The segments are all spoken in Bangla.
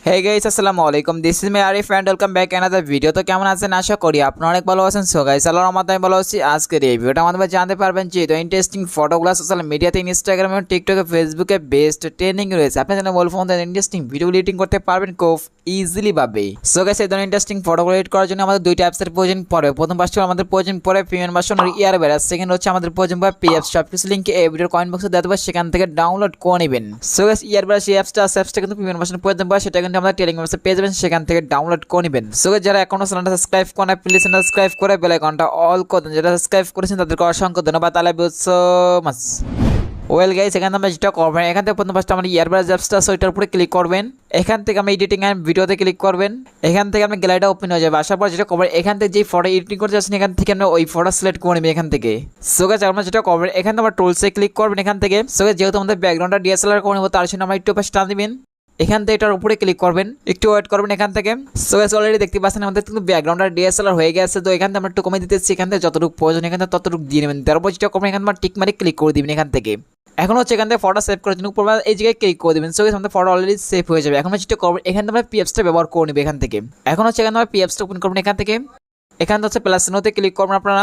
Hey guys, আসসালামু আলাইকুম। This is me Arif and welcome back another video. তো কেমন আছেন? আশা করি আপনারা অনেক ভালো আছেন। সো গাইস, আল্লাহর রহমতে আমি ভালো আছি। আজকের এই ভিডিওটা আমাদের জানতে পারবেন যে ইন্টারেস্টিং ফটোগুলো সোশ্যাল মিডিয়াতে ইনস্টাগ্রামে, টিকটকে, ফেসবুকে বেস্ট ট্রেন্ডিং রয়েছে। আপনি জানেন মোবাইল ফোন দিয়ে ইন্টারেস্টিং ভিডিও এডিটিং করতে পারবেন খুব ইজিলি ভাবে। সো গাইস, এই ধরনের ইন্টারেস্টিং ফটোগুলো এডিট করার জন্য আমাদের দুইটা অ্যাপসের প্রয়োজন পড়ে। প্রথম পাশে আমাদের প্রয়োজন পড়ে প্রিমিয়াম ভার্সন আর ইয়ারবেয়ার। সেকেন্ড হচ্ছে আমাদের প্রয়োজন পড়ে পিএফ। সবকিছু লিংক এই ভিডিওর কমেন্ট বক্সে দেওয়া থাকবে, সেখান থেকে ডাউনলোড করে নেবেন। সো গাইস, ইয়ারবেয়ার সেই অ্যাপসটা কিন্তু প্রিমিয়াম ভার্সন প্রয়োজন পড়ে, সেটা কিন্তু আমাদের টেলিগ্রাম পেয়ে যাবেন, সেখান থেকে ডাউনলোড করে নেবেন। সো যারা এখনো চ্যানেলটা সাবস্ক্রাইব করেন প্লিজ সাবস্ক্রাইব করে বেল আইকনটা অল করে দেন। যারা সাবস্ক্রাইব করেছেন তাদেরকে অসংখ্য ধন্যবাদ। I love you so much. Well guys, এখানে আমরা যেটা করবেন, এখান থেকে প্রথম ফার্স্ট আমার ইয়ারবাস অ্যাপসটা আছে ওইটার উপরে ক্লিক করবেন। এখান থেকে আমি এডিটিং এন্ড ভিডিওতে ক্লিক করবেন। এখান থেকে আমি গ্যালারিটা ওপেন হয়ে যাবে। আসার পর যেটা করবেন, এখান থেকে যে ফটো এডিটিং করতে যাচ্ছেন এখান থেকে আমরা ওই ফটো সিলেক্ট করে নেবেন এখান থেকে। সো গাইস, আমরা যেটা করবেন, এখান থেকে আমরা টুলসে ক্লিক করবেন এখান থেকে। সো গাইস, যেহেতু আমাদের ব্যাকগ্রাউন্ডটা ডিএসএলআর করে নেব, তার জন্য আমরা একটু পাশে টান দিবেন। এখান থেকে এটার উপরে ক্লিক করবেন, একটু ওয়েট করবেন এখান থেকে। সো গাইস, অলরেডি দেখতে পাচ্ছেন আমাদের কিন্তু ব্যাকগ্রাউন্ডটা ডিএসএলআর হয়ে গেছে। তো এখান থেকে আমরা একটু কমে দিতেছি, এখান থেকে যতটুকু প্রয়োজন এখান থেকে ততটুকু দিয়ে নেবেন। তারপর যেটা করবেন, এখানে আমরা টিক মারি ক্লিক করে দিবেন এখান থেকে। এখন হচ্ছে এখান থেকে ফটো সেভ করার জন্য উপর এই জায়গায় ক্লিক করে দেবেন। সো গাইস, আমাদের ফটো অলরেডি সেভ হয়ে যাবে। এখন যেটা করবেন, এখান থেকে আমরা পিএফসটা ব্যবহার করে নেব এখান থেকে। এখন হচ্ছে এখানে আমরা পিএফসটা ওপেন করবেন এখান থেকে। এখান থেকে হচ্ছে প্লাস চিহ্নতে ক্লিক করবেন আপনারা।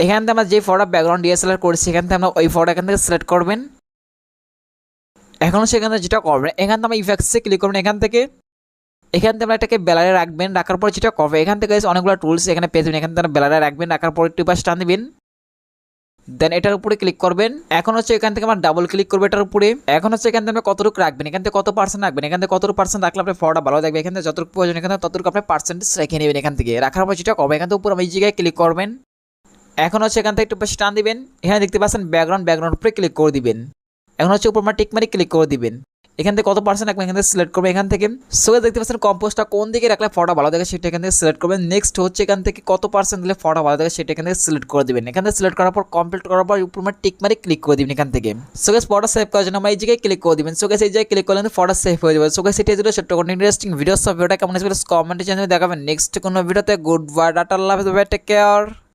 এখান থেকে আমরা যে ফটো ব্যাকগ্রাউন্ড ডিএসএলআর করেছি এখান থেকে আমরা ওই ফটো এখান থেকে সিলেক্ট করবেন। এখন সেখানে যেটা করবেন, এখান থেকে আমরা ইফেক্টসে ক্লিক করবেন এখান থেকে। এখান থেকে আমরা এটাকে বেলারে রাখবেন। রাখার পর যেটা করবে, এখান থেকে অনেকগুলো টুলস এখানে পেয়ে যাবেন। এখান থেকে বেলারে রাখবেন, রাখার পর একটু পাশে টান দিবেন। দেন এটার উপরে ক্লিক করবেন। এখন হচ্ছে এখান থেকে আমরা ডাবল ক্লিক করবো এটার উপরে। এখন হচ্ছে এখান থেকে কতটুকু রাখবেন, এখান থেকে কত পার্সেন্ট রাখবেন, এখান থেকে কতটুকু পার্সেন্ট রাখলে আপনার ফটোটা ভালো থাকবে। এখান থেকে যতটুকু প্রয়োজন এখান থেকে ততটুকু আপনি পার্সেন্টেজ রেখে নেবেন এখান থেকে। রাখার পর যেটা করবে, এখান থেকে উপরে এই জায়গায় ক্লিক করবেন। এখন হচ্ছে এখান থেকে একটু পাশে টান দিবেন। এখানে দেখতে পাচ্ছেন ব্যাকগ্রাউন্ড উপরে ক্লিক করে দিবেন। এখন হচ্ছে উপর টিক মারি ক্লিক করে দিবেন। এখান থেকে কত পার্সেন্ট রাখবেন এখান থেকে সিলেক্ট করবেন এখান থেকে। সো দেখতে পাচ্ছেন কম্পোজটা কোন দিকে রাখলে ফটো ভালো থাকে সেটা এখান থেকে সিলেক্ট করবেন। নেক্সট হচ্ছে এখান থেকে কত পার্সেন্ট দিলে ফটো ভালো থাকে সেটা এখান থেকে সিলেক্ট করে দিবেন। এখান থেকে সিলেক্ট করার পর কমপ্লিট করার পর উপর টিক মারি ক্লিক করে দিবেন এখান থেকে। সো গাইস, ফটো সেভ করার জন্য আমরা এই জায়গায় ক্লিক করে দিবেন। সো গাইস, এই জায়গায় ক্লিক করলে ফটো সেভ হয়ে যাবে। সো গাইস, এটা ছিল ছোট্ট কোনো ইন্টারেস্টিং ভিডিও। সব ভিডিওটা কেমন হয়েছে কমেন্টে জানিয়ে দেখাবেন। নেক্সট কোনো ভিডিওতে গুড বাই, টাটা, আল্লাহ হাফেজ, টেক কেয়ার।